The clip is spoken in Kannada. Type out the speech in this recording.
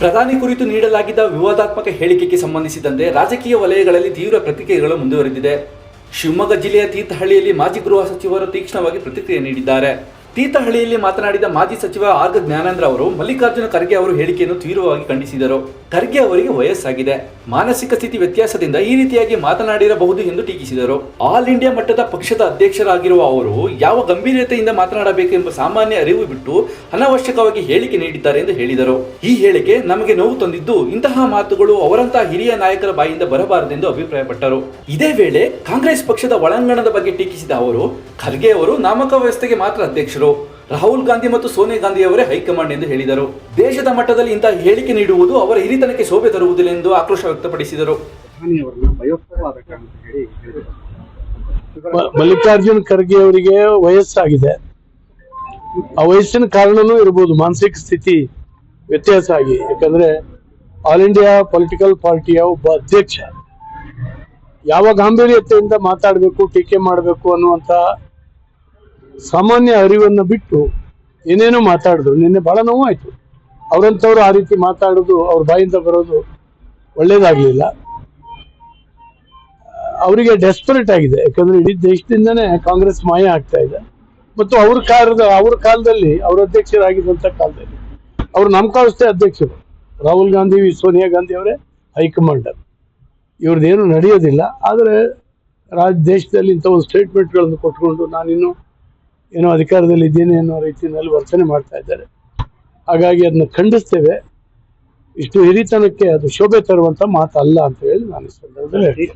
ಪ್ರಧಾನಿ ಕುರಿತು ನೀಡಲಾಗಿದ್ದ ವಿವಾದಾತ್ಮಕ ಹೇಳಿಕೆಗೆ ಸಂಬಂಧಿಸಿದಂತೆ ರಾಜಕೀಯ ವಲಯಗಳಲ್ಲಿ ತೀವ್ರ ಪ್ರತಿಕ್ರಿಯೆಗಳು ಮುಂದುವರೆದಿದೆ. ಶಿವಮೊಗ್ಗ ಜಿಲ್ಲೆಯ ತೀರ್ಥಹಳ್ಳಿಯಲ್ಲಿ ಮಾಜಿ ಗೃಹ ಸಚಿವರು ತೀಕ್ಷ್ಣವಾಗಿ ಪ್ರತಿಕ್ರಿಯೆ ನೀಡಿದ್ದಾರೆ. ತೀರ್ಥಹಳ್ಳಿಯಲ್ಲಿ ಮಾತನಾಡಿದ ಮಾಜಿ ಸಚಿವ ಆರ್ ಜ್ಞಾನೇಂದ್ರ ಅವರು ಮಲ್ಲಿಕಾರ್ಜುನ ಖರ್ಗೆ ಅವರು ಹೇಳಿಕೆಯನ್ನು ತೀವ್ರವಾಗಿ ಖಂಡಿಸಿದರು. ಖರ್ಗೆ ಅವರಿಗೆ ವಯಸ್ಸಾಗಿದೆ, ಮಾನಸಿಕ ಸ್ಥಿತಿ ವ್ಯತ್ಯಾಸದಿಂದ ಈ ರೀತಿಯಾಗಿ ಮಾತನಾಡಿರಬಹುದು ಎಂದು ಟೀಕಿಸಿದರು. ಆಲ್ ಇಂಡಿಯಾ ಮಟ್ಟದ ಪಕ್ಷದ ಅಧ್ಯಕ್ಷರಾಗಿರುವ ಅವರು ಯಾವ ಗಂಭೀರತೆಯಿಂದ ಮಾತನಾಡಬೇಕೆಂಬ ಸಾಮಾನ್ಯ ಅರಿವು ಬಿಟ್ಟು ಅನಾವಶ್ಯಕವಾಗಿ ಹೇಳಿಕೆ ನೀಡಿದ್ದಾರೆ ಎಂದು ಹೇಳಿದರು. ಈ ಹೇಳಿಕೆ ನಮಗೆ ನೋವು ತಂದಿದ್ದು, ಇಂತಹ ಮಾತುಗಳು ಅವರಂತಹ ಹಿರಿಯ ನಾಯಕರ ಬಾಯಿಂದ ಬರಬಾರದೆಂದು ಅಭಿಪ್ರಾಯಪಟ್ಟರು. ಇದೇ ವೇಳೆ ಕಾಂಗ್ರೆಸ್ ಪಕ್ಷದ ಒಳಾಂಗಣದ ಬಗ್ಗೆ ಟೀಕಿಸಿದ ಅವರು, ಖರ್ಗೆ ಅವರು ನಾಮಕ ವ್ಯವಸ್ಥೆಗೆ ಮಾತ್ರ ಅಧ್ಯಕ್ಷರು, ರಾಹುಲ್ ಗಾಂಧಿ ಮತ್ತು ಸೋನಿಯಾ ಗಾಂಧಿ ಅವರೇ ಹೈಕಮಾಂಡ್ ಎಂದು ಹೇಳಿದರು. ದೇಶದ ಮಟ್ಟದಲ್ಲಿ ಇಂತಹ ಹೇಳಿಕೆ ನೀಡುವುದು ಅವರ ಹಿರಿತನಕ್ಕೆ ಶೋಭೆ ತರುವುದಿಲ್ಲ ಎಂದು ಆಕ್ರೋಶ ವ್ಯಕ್ತಪಡಿಸಿದರು. ಮಲ್ಲಿಕಾರ್ಜುನ್ ಖರ್ಗೆ ಅವರಿಗೆ ವಯಸ್ಸಾಗಿದೆ, ಆ ವಯಸ್ಸಿನ ಕಾರಣನೂ ಇರಬಹುದು, ಮಾನಸಿಕ ಸ್ಥಿತಿ ವ್ಯತ್ಯಾಸ ಆಗಿ. ಯಾಕಂದ್ರೆ ಆಲ್ ಇಂಡಿಯಾ ಪೊಲಿಟಿಕಲ್ ಪಾರ್ಟಿಯ ಒಬ್ಬ ಅಧ್ಯಕ್ಷ ಯಾವ ಗಾಂಭೀರ್ಯತೆಯಿಂದ ಮಾತಾಡಬೇಕು, ಟೀಕೆ ಮಾಡಬೇಕು ಅನ್ನುವಂತ ಸಾಮಾನ್ಯ ಅರಿವನ್ನು ಬಿಟ್ಟು ಏನೇನೋ ಮಾತಾಡಿದ್ರು. ನಿನ್ನೆ ಬಹಳ ನೋವಾಯ್ತು. ಅವರಂತವ್ರು ಆ ರೀತಿ ಮಾತಾಡೋದು, ಅವ್ರ ಬಾಯಿಂದ ಬರೋದು ಒಳ್ಳೇದಾಗ್ಲಿಲ್ಲ. ಅವರಿಗೆ ಡೆಸ್ಪರೇಟ್ ಆಗಿದೆ. ಯಾಕಂದ್ರೆ ಇಡೀ ದೇಶದಿಂದನೇ ಕಾಂಗ್ರೆಸ್ ಮಾಯ ಆಗ್ತಾ ಇದೆ. ಮತ್ತು ಅವ್ರ ಕಾಲದಲ್ಲಿ, ಅವ್ರ ಅಧ್ಯಕ್ಷರಾಗಿದ್ದಂತ ಕಾಲದಲ್ಲಿ ಅವ್ರು ನಾಮಕಾವಸ್ಥೆ ಅಧ್ಯಕ್ಷರು. ರಾಹುಲ್ ಗಾಂಧಿ, ಸೋನಿಯಾ ಗಾಂಧಿ ಅವರೇ ಹೈಕಮಾಂಡರ್. ಇವ್ರದ್ದೇನು ನಡೆಯೋದಿಲ್ಲ. ಆದರೆ ದೇಶದಲ್ಲಿ ಇಂಥ ಒಂದು ಸ್ಟೇಟ್ಮೆಂಟ್ಗಳನ್ನು ಕೊಟ್ಕೊಂಡು ನಾನಿನ್ನು ಏನೋ ಅಧಿಕಾರದಲ್ಲಿ ಇದ್ದೀನಿ ಅನ್ನೋ ರೀತಿಯಲ್ಲಿ ವರ್ತನೆ ಮಾಡ್ತಾ ಇದ್ದಾರೆ. ಹಾಗಾಗಿ ಅದನ್ನ ಖಂಡಿಸ್ತೇವೆ. ಇಷ್ಟು ಹಿರಿತನಕ್ಕೆ ಅದು ಶೋಭೆ ತರುವಂತ ಮಾತಲ್ಲ ಅಂತ ಹೇಳಿ ನಾನು ಈ ಸಂದರ್ಭದಲ್ಲಿ ಹೇಳ್ತೀನಿ.